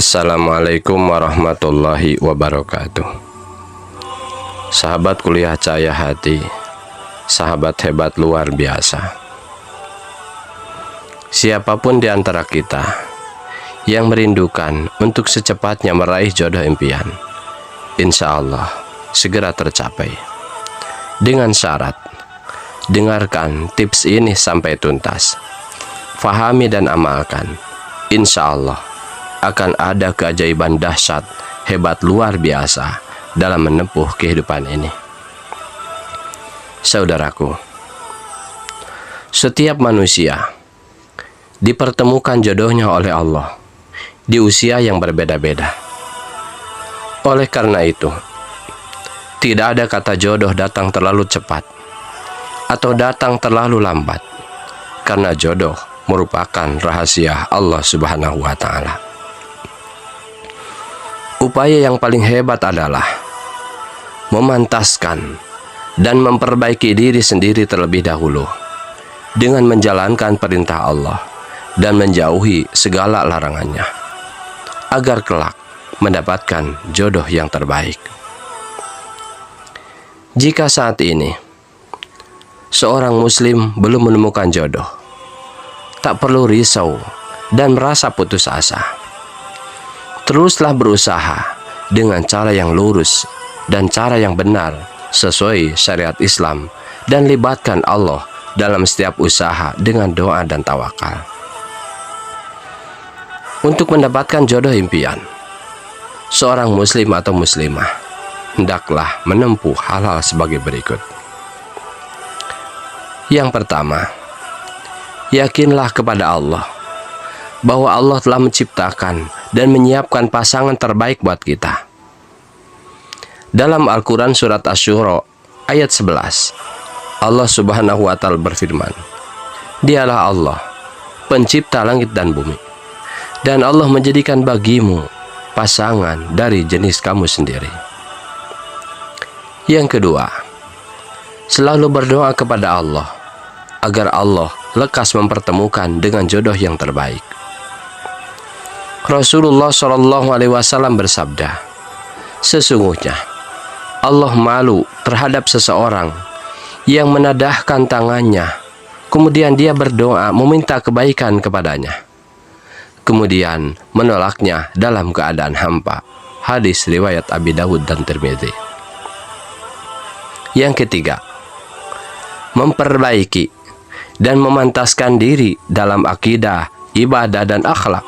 Assalamualaikum warahmatullahi wabarakatuh. Sahabat kuliah Cahaya Hati, sahabat hebat luar biasa. Siapapun di antara kita yang merindukan untuk secepatnya meraih jodoh impian, insya Allah segera tercapai. Dengan syarat, dengarkan tips ini sampai tuntas, fahami dan amalkan. Insya Allah akan ada keajaiban dahsyat, hebat luar biasa dalam menempuh kehidupan ini. Saudaraku, setiap manusia dipertemukan jodohnya oleh Allah di usia yang berbeda-beda. Oleh karena itu, tidak ada kata jodoh datang terlalu cepat atau datang terlalu lambat, karena jodoh merupakan rahasia Allah Subhanahu wa Ta'ala. Upaya yang paling hebat adalah memantaskan dan memperbaiki diri sendiri terlebih dahulu dengan menjalankan perintah Allah dan menjauhi segala larangannya, agar kelak mendapatkan jodoh yang terbaik. Jika saat ini seorang muslim belum menemukan jodoh, tak perlu risau dan merasa putus asa. Teruslah berusaha dengan cara yang lurus dan cara yang benar sesuai syariat Islam, dan libatkan Allah dalam setiap usaha dengan doa dan tawakal. Untuk mendapatkan jodoh impian, seorang muslim atau muslimah hendaklah menempuh hal-hal sebagai berikut. Yang pertama, yakinlah kepada Allah bahwa Allah telah menciptakan dan menyiapkan pasangan terbaik buat kita. Dalam Al-Quran surat Asy-Syura ayat 11, Allah Subhanahu wa Ta'ala berfirman, "Dialah Allah, pencipta langit dan bumi, dan Allah menjadikan bagimu pasangan dari jenis kamu sendiri." Yang kedua, selalu berdoa kepada Allah agar Allah lekas mempertemukan dengan jodoh yang terbaik. Rasulullah SAW bersabda, "Sesungguhnya Allah malu terhadap seseorang yang menadahkan tangannya, kemudian dia berdoa meminta kebaikan kepadanya, kemudian menolaknya dalam keadaan hampa." Hadis riwayat Abi Dawud dan Tirmidzi. Yang ketiga, memperbaiki dan memantaskan diri dalam akidah, ibadah, dan akhlak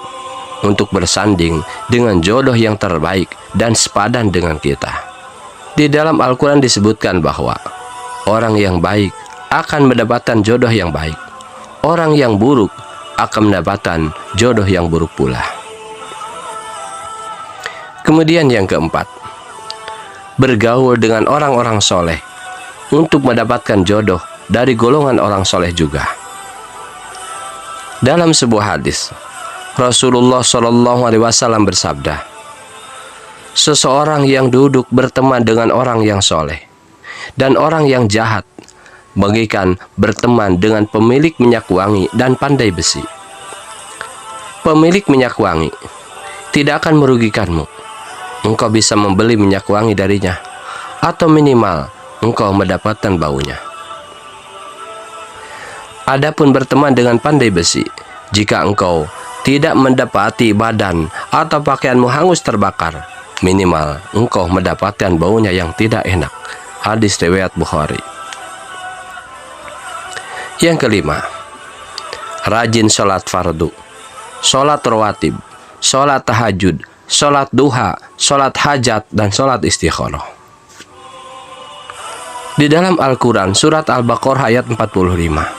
untuk bersanding dengan jodoh yang terbaik dan sepadan dengan kita. Di dalam Al-Quran disebutkan bahwa orang yang baik akan mendapatkan jodoh yang baik, orang yang buruk akan mendapatkan jodoh yang buruk pula. Kemudian yang keempat, bergaul dengan orang-orang soleh untuk mendapatkan jodoh dari golongan orang soleh juga. Dalam sebuah hadis, Rasulullah SAW bersabda, "Seseorang yang duduk berteman dengan orang yang soleh dan orang yang jahat bagikan berteman dengan pemilik minyak wangi dan pandai besi." Pemilik minyak wangi tidak akan merugikanmu. Engkau bisa membeli minyak wangi darinya, atau minimal engkau mendapatkan baunya. Adapun berteman dengan pandai besi, jika engkau tidak mendapati badan atau pakaianmu hangus terbakar, minimal engkau mendapatkan baunya yang tidak enak. Hadis riwayat Bukhari. Yang kelima, rajin sholat fardu, sholat rawatib, sholat tahajud, sholat duha, sholat hajat, dan sholat istikharah. Di dalam Al-Quran surat Al-Baqarah ayat 45,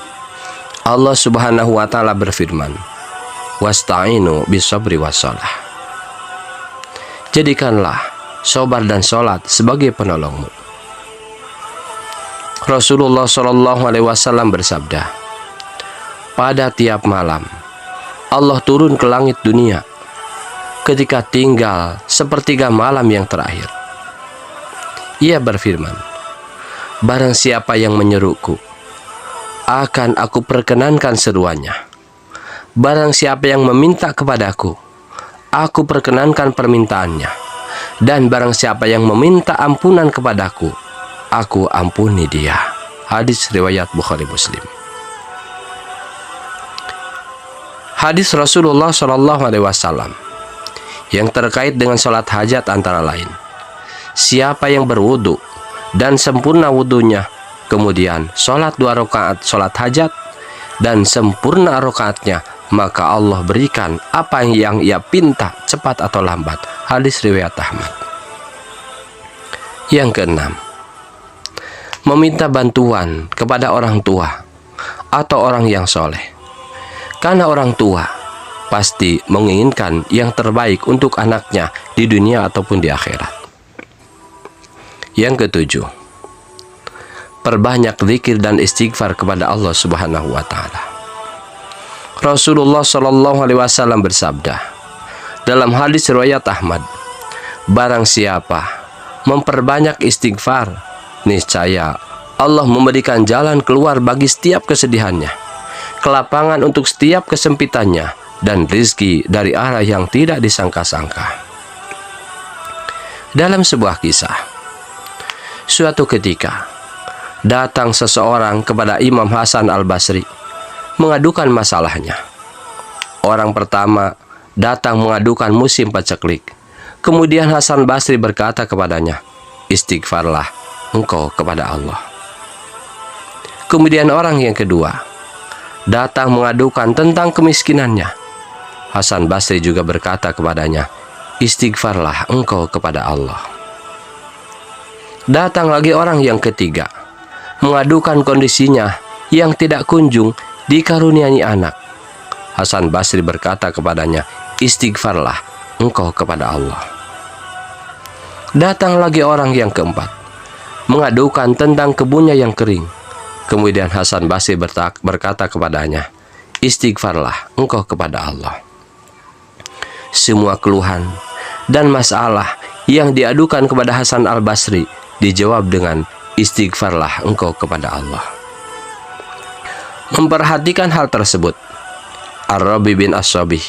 Allah Subhanahu wa Ta'ala berfirman, "Wasta'inu bisabri wassalah." Jadikanlah sabar dan sholat sebagai penolongmu. Rasulullah SAW bersabda, "Pada tiap malam Allah turun ke langit dunia ketika tinggal sepertiga malam yang terakhir. Ia berfirman, barang siapa yang menyeruku, akan aku perkenankan seruannya. Barang siapa yang meminta kepadaku, aku perkenankan permintaannya. Dan barang siapa yang meminta ampunan kepadaku, aku ampuni dia. Hadis riwayat Bukhari Muslim. Hadis Rasulullah SAW yang terkait dengan sholat hajat antara lain: siapa yang berwudu dan sempurna wudunya, kemudian sholat 2 rakaat sholat hajat dan sempurna rakaatnya, maka Allah berikan apa yang ia pinta, cepat atau lambat. Hadis riwayat Ahmad. Yang keenam, meminta bantuan kepada orang tua atau orang yang soleh. Karena orang tua pasti menginginkan yang terbaik untuk anaknya di dunia ataupun di akhirat. Yang ketujuh, perbanyak zikir dan istighfar kepada Allah Subhanahu wa Ta'ala. Rasulullah SAW bersabda dalam hadis riwayat Ahmad, barang siapa memperbanyak istighfar, niscaya Allah memberikan jalan keluar bagi setiap kesedihannya, kelapangan untuk setiap kesempitannya, dan rizki dari arah yang tidak disangka-sangka. Dalam sebuah kisah, suatu ketika datang seseorang kepada Imam Hasan Al-Basri mengadukan masalahnya. Orang pertama datang mengadukan musim paceklik. Kemudian Hasan Basri berkata kepadanya, istighfarlah engkau kepada Allah. Kemudian orang yang kedua datang mengadukan tentang kemiskinannya. Hasan Basri juga berkata kepadanya, istighfarlah engkau kepada Allah. Datang lagi orang yang ketiga mengadukan kondisinya yang tidak kunjung dikaruniai anak. Hasan Basri berkata kepadanya, istighfarlah engkau kepada Allah. Datang lagi orang yang keempat mengadukan tentang kebunnya yang kering. Kemudian Hasan Basri berkata kepadanya, istighfarlah engkau kepada Allah. Semua keluhan dan masalah yang diadukan kepada Hasan Al-Basri dijawab dengan istighfarlah engkau kepada Allah. Memperhatikan hal tersebut, Ar-Rabi bin As-Sabih,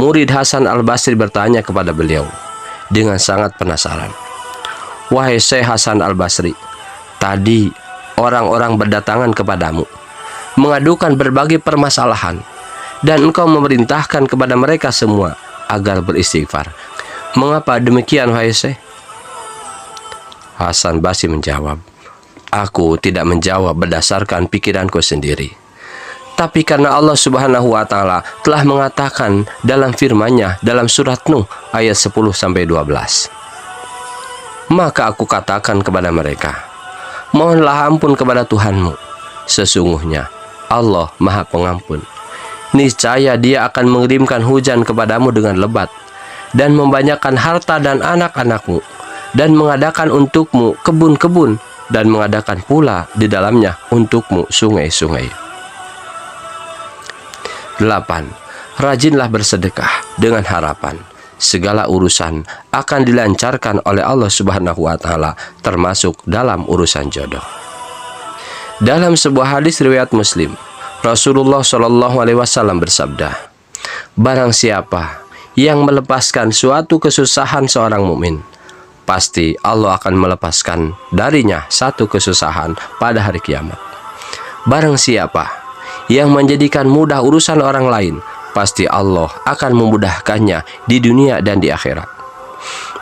murid Hasan Al-Basri, bertanya kepada beliau dengan sangat penasaran, wahai Syekh Hasan Al-Basri, tadi orang-orang berdatangan kepadamu mengadukan berbagai permasalahan dan engkau memerintahkan kepada mereka semua agar beristighfar. Mengapa demikian, wahai Syekh? Hasan Basri menjawab, aku tidak menjawab berdasarkan pikiranku sendiri, tapi karena Allah Subhanahu wa Ta'ala telah mengatakan dalam firman-Nya dalam surat Nuh ayat 10-12. Maka aku katakan kepada mereka, mohonlah ampun kepada Tuhanmu, sesungguhnya Allah Maha Pengampun. Niscaya Dia akan mengirimkan hujan kepadamu dengan lebat, dan membanyakkan harta dan anak-anakmu, dan mengadakan untukmu kebun-kebun, dan mengadakan pula di dalamnya untukmu sungai-sungai. 8. Rajinlah bersedekah dengan harapan segala urusan akan dilancarkan oleh Allah Subhanahu wa Ta'ala, termasuk dalam urusan jodoh. Dalam sebuah hadis riwayat Muslim, Rasulullah SAW bersabda, barang siapa yang melepaskan suatu kesusahan seorang mukmin, pasti Allah akan melepaskan darinya satu kesusahan pada hari kiamat. Barang siapa yang menjadikan mudah urusan orang lain, pasti Allah akan memudahkannya di dunia dan di akhirat.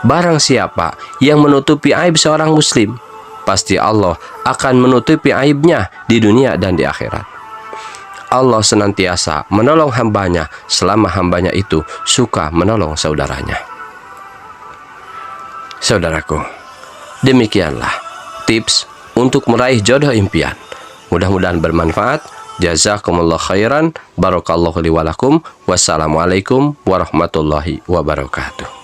Barang siapa yang menutupi aib seorang muslim, pasti Allah akan menutupi aibnya di dunia dan di akhirat. Allah senantiasa menolong hambanya selama hambanya itu suka menolong saudaranya. Saudaraku, demikianlah tips untuk meraih jodoh impian. Mudah-mudahan bermanfaat. Jazakumullah khairan. Barakallahu li walakum. Wassalamualaikum warahmatullahi wabarakatuh.